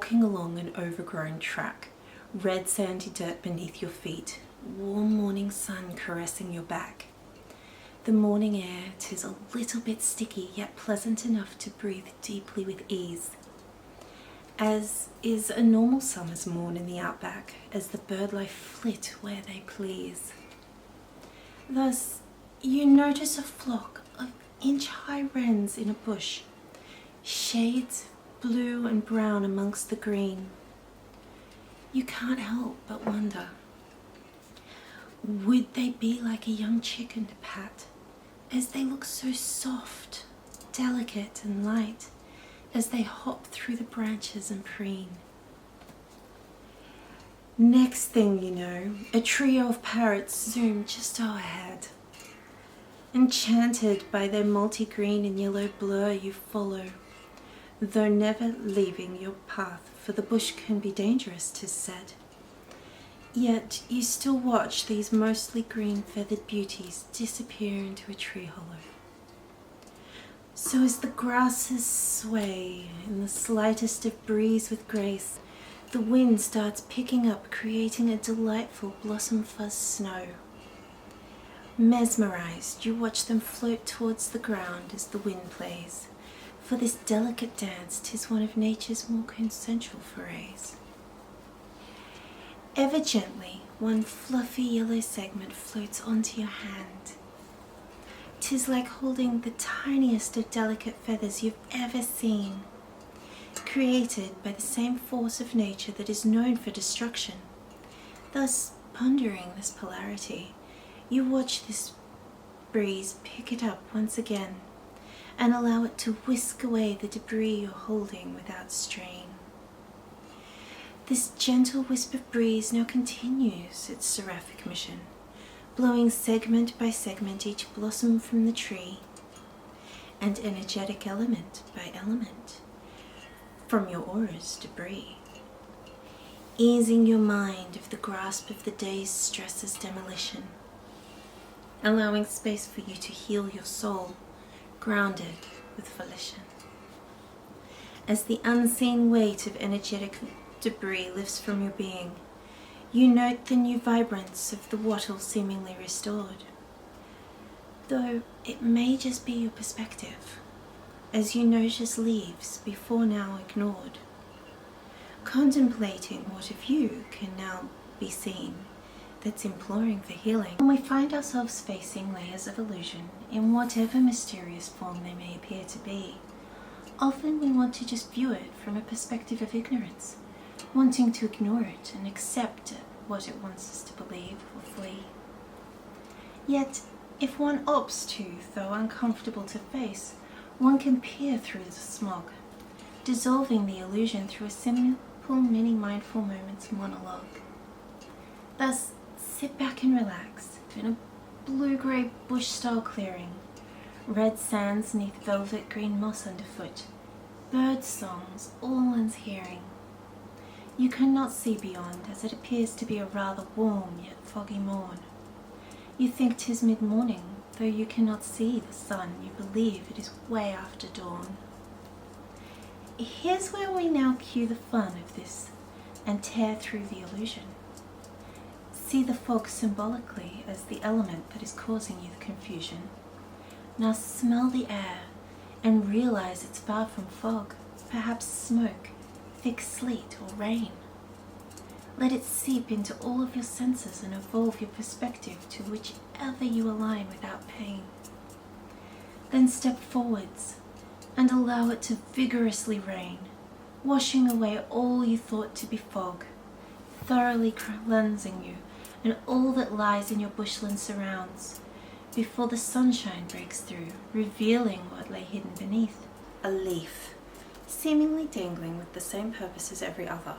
walking along an overgrown track, red sandy dirt beneath your feet, warm morning sun caressing your back. The morning air, 'tis a little bit sticky, yet pleasant enough to breathe deeply with ease, as is a normal summer's morn in the Outback, as the birdlife flit where they please. Thus, you notice a flock of inch-high wrens in a bush, shades blue and brown amongst the green. You can't help but wonder, would they be like a young chicken to pat, as they look so soft, delicate and light, as they hop through the branches and preen. Next thing you know, a trio of parrots zoom just overhead. Enchanted by their multi-green and yellow blur, you follow, though never leaving your path, for the bush can be dangerous, 'tis said. Yet you still watch these mostly green feathered beauties disappear into a tree hollow. So as the grasses sway in the slightest of breeze with grace, the wind starts picking up, creating a delightful blossom fuzz snow. Mesmerized, you watch them float towards the ground as the wind plays. For this delicate dance, 'tis one of nature's more consensual forays. Ever gently, one fluffy yellow segment floats onto your hand. 'Tis like holding the tiniest of delicate feathers you've ever seen, created by the same force of nature that is known for destruction. Thus, pondering this polarity, you watch this breeze pick it up once again and allow it to whisk away the debris you're holding without strain. This gentle wisp of breeze now continues its seraphic mission, blowing segment by segment each blossom from the tree, and energetic element by element from your aura's debris, easing your mind of the grasp of the day's stress as demolition, allowing space for you to heal your soul, grounded with volition. As the unseen weight of energetic debris lifts from your being, you note the new vibrance of the wattle seemingly restored, though it may just be your perspective, as you notice leaves before now ignored, contemplating what of you can now be seen that's imploring for healing. When we find ourselves facing layers of illusion in whatever mysterious form they may appear to be, often we want to just view it from a perspective of ignorance, wanting to ignore it and accept what it wants us to believe or flee. Yet, if one opts to, though uncomfortable to face, one can peer through the smog, dissolving the illusion through a simple mini mindful moments monologue. Thus, sit back and relax in a blue-grey bush-style clearing, red sands neath velvet green moss underfoot, bird songs all one's hearing. You cannot see beyond, as it appears to be a rather warm yet foggy morn. You think 'tis mid-morning, though you cannot see the sun, you believe it is way after dawn. Here's where we now cue the fun of this and tear through the illusion. See the fog symbolically as the element that is causing you the confusion. Now smell the air and realize it's far from fog, perhaps smoke, thick sleet or rain. Let it seep into all of your senses and evolve your perspective to whichever you align without pain. Then step forwards and allow it to vigorously rain, washing away all you thought to be fog, thoroughly cleansing you and all that lies in your bushland surrounds, before the sunshine breaks through, revealing what lay hidden beneath. A leaf, seemingly dangling with the same purpose as every other,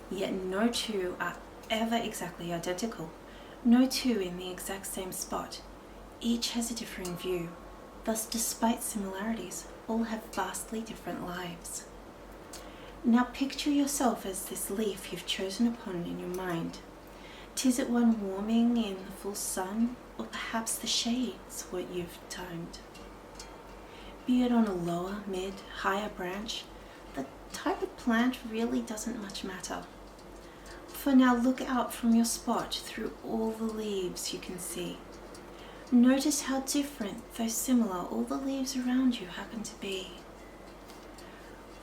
yet no two are ever exactly identical, no two in the exact same spot. Each has a differing view, thus despite similarities, all have vastly different lives. Now picture yourself as this leaf you've chosen upon in your mind. 'Tis it one warming in the full sun, or perhaps the shades what you've timed? Be it on a lower, mid, higher branch, the type of plant really doesn't much matter. For now, look out from your spot through all the leaves you can see. Notice how different, though similar, all the leaves around you happen to be.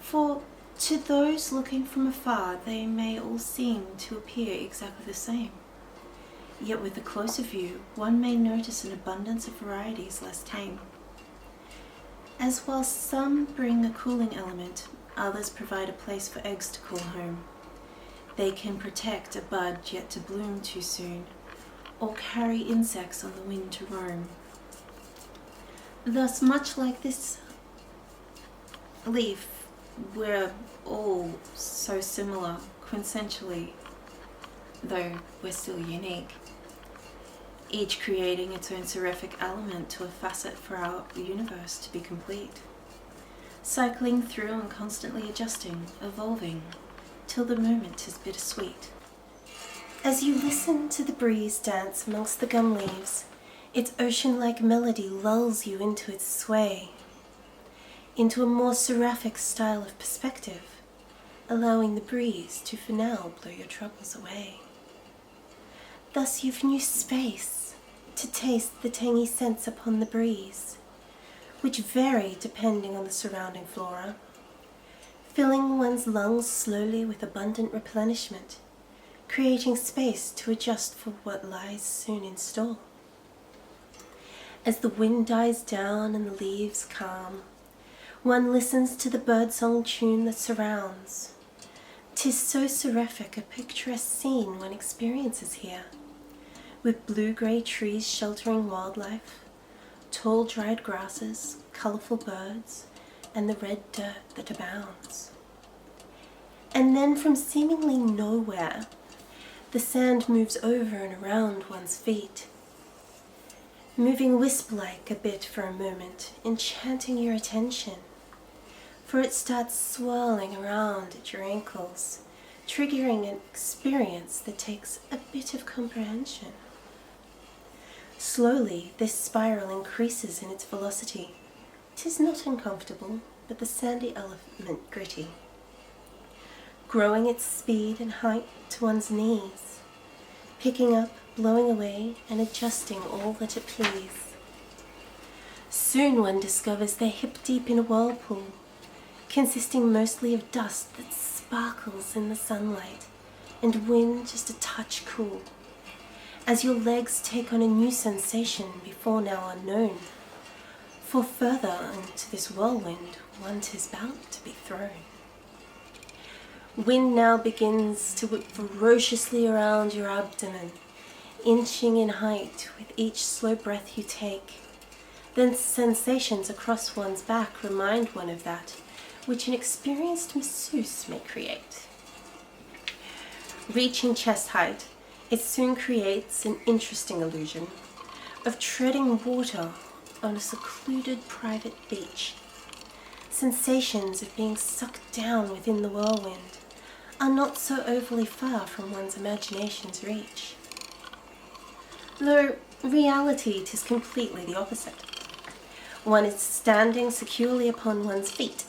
For to those looking from afar, they may all seem to appear exactly the same. Yet with a closer view, one may notice an abundance of varieties less tame. As while some bring a cooling element, others provide a place for eggs to call home. They can protect a bud yet to bloom too soon, or carry insects on the wind to roam. Thus, much like this leaf, we're all so similar, quintessentially, though we're still unique, each creating its own seraphic element to a facet for our universe to be complete, cycling through and constantly adjusting, evolving, till the moment is bittersweet. As you listen to the breeze dance amongst the gum leaves, its ocean-like melody lulls you into its sway, into a more seraphic style of perspective, allowing the breeze to for now blow your troubles away. Thus you've new space to taste the tangy scents upon the breeze, which vary depending on the surrounding flora, filling one's lungs slowly with abundant replenishment, creating space to adjust for what lies soon in store. As the wind dies down and the leaves calm, one listens to the birdsong tune that surrounds. 'Tis so seraphic a picturesque scene one experiences here, with blue-grey trees sheltering wildlife, tall dried grasses, colourful birds, and the red dirt that abounds. And then from seemingly nowhere, the sand moves over and around one's feet, moving wisp-like a bit for a moment, enchanting your attention, for it starts swirling around at your ankles, triggering an experience that takes a bit of comprehension. Slowly, this spiral increases in its velocity. 'Tis not uncomfortable, but the sandy element gritty, growing its speed and height to one's knees, picking up, blowing away, and adjusting all that it please. Soon one discovers they're hip-deep in a whirlpool, consisting mostly of dust that sparkles in the sunlight, and wind just a touch cool, as your legs take on a new sensation before now unknown, for further into this whirlwind one 'tis bound to be thrown. Wind now begins to whip ferociously around your abdomen, inching in height with each slow breath you take. Then sensations across one's back remind one of that which an experienced masseuse may create. Reaching chest height, it soon creates an interesting illusion of treading water on a secluded private beach. Sensations of being sucked down within the whirlwind are not so overly far from one's imagination's reach. Though reality 'tis completely the opposite. One is standing securely upon one's feet,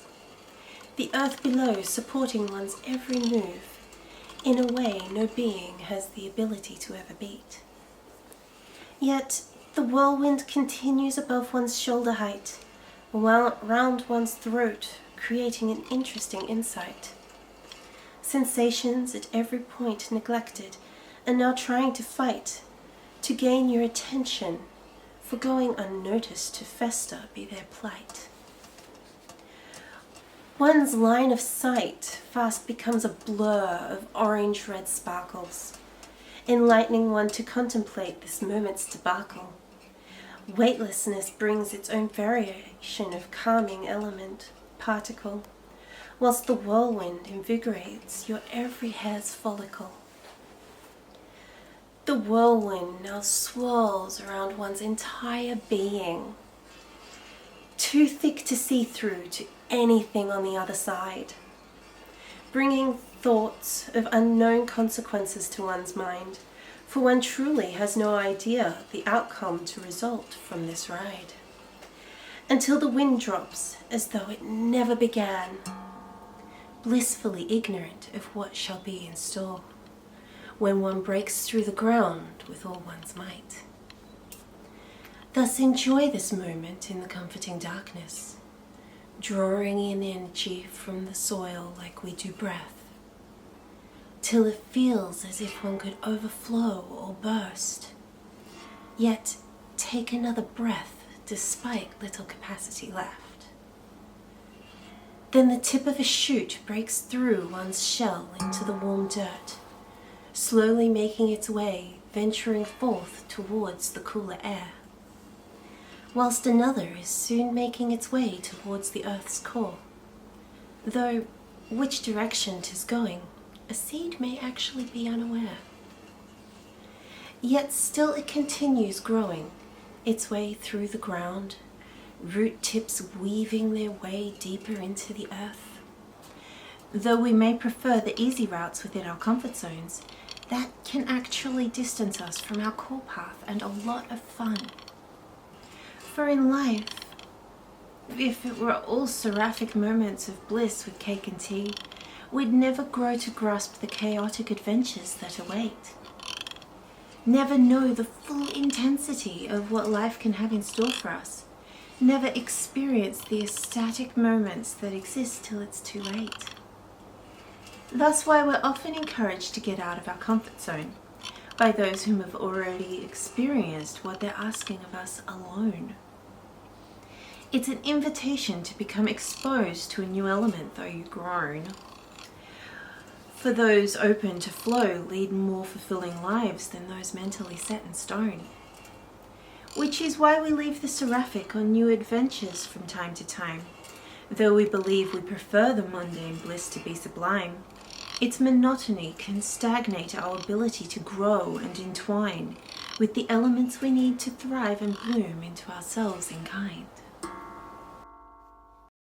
the earth below supporting one's every move, in a way no being has the ability to ever beat. Yet the whirlwind continues above one's shoulder height, round one's throat, creating an interesting insight. Sensations at every point neglected are now trying to fight, to gain your attention, for going unnoticed to fester be their plight. One's line of sight fast becomes a blur of orange-red sparkles, enlightening one to contemplate this moment's debacle. Weightlessness brings its own variation of calming element, particle, whilst the whirlwind invigorates your every hair's follicle. The whirlwind now swirls around one's entire being, too thick to see through to anything on the other side, bringing thoughts of unknown consequences to one's mind, for one truly has no idea the outcome to result from this ride, until the wind drops as though it never began, blissfully ignorant of what shall be in store when one breaks through the ground with all one's might. Thus enjoy this moment in the comforting darkness, drawing in energy from the soil like we do breath, till it feels as if one could overflow or burst, yet take another breath despite little capacity left. Then the tip of a shoot breaks through one's shell into the warm dirt, slowly making its way, venturing forth towards the cooler air, whilst another is soon making its way towards the earth's core, though which direction 'tis going, a seed may actually be unaware. Yet still it continues growing its way through the ground, root tips weaving their way deeper into the earth. Though we may prefer the easy routes within our comfort zones, that can actually distance us from our core path and a lot of fun. For in life, if it were all seraphic moments of bliss with cake and tea, we'd never grow to grasp the chaotic adventures that await. Never know the full intensity of what life can have in store for us. Never experience the ecstatic moments that exist till it's too late. That's why we're often encouraged to get out of our comfort zone by those whom have already experienced what they're asking of us alone. It's an invitation to become exposed to a new element though you've grown. For those open to flow lead more fulfilling lives than those mentally set in stone. Which is why we leave the seraphic on new adventures from time to time. Though we believe we prefer the mundane bliss to be sublime, its monotony can stagnate our ability to grow and entwine with the elements we need to thrive and bloom into ourselves in kind.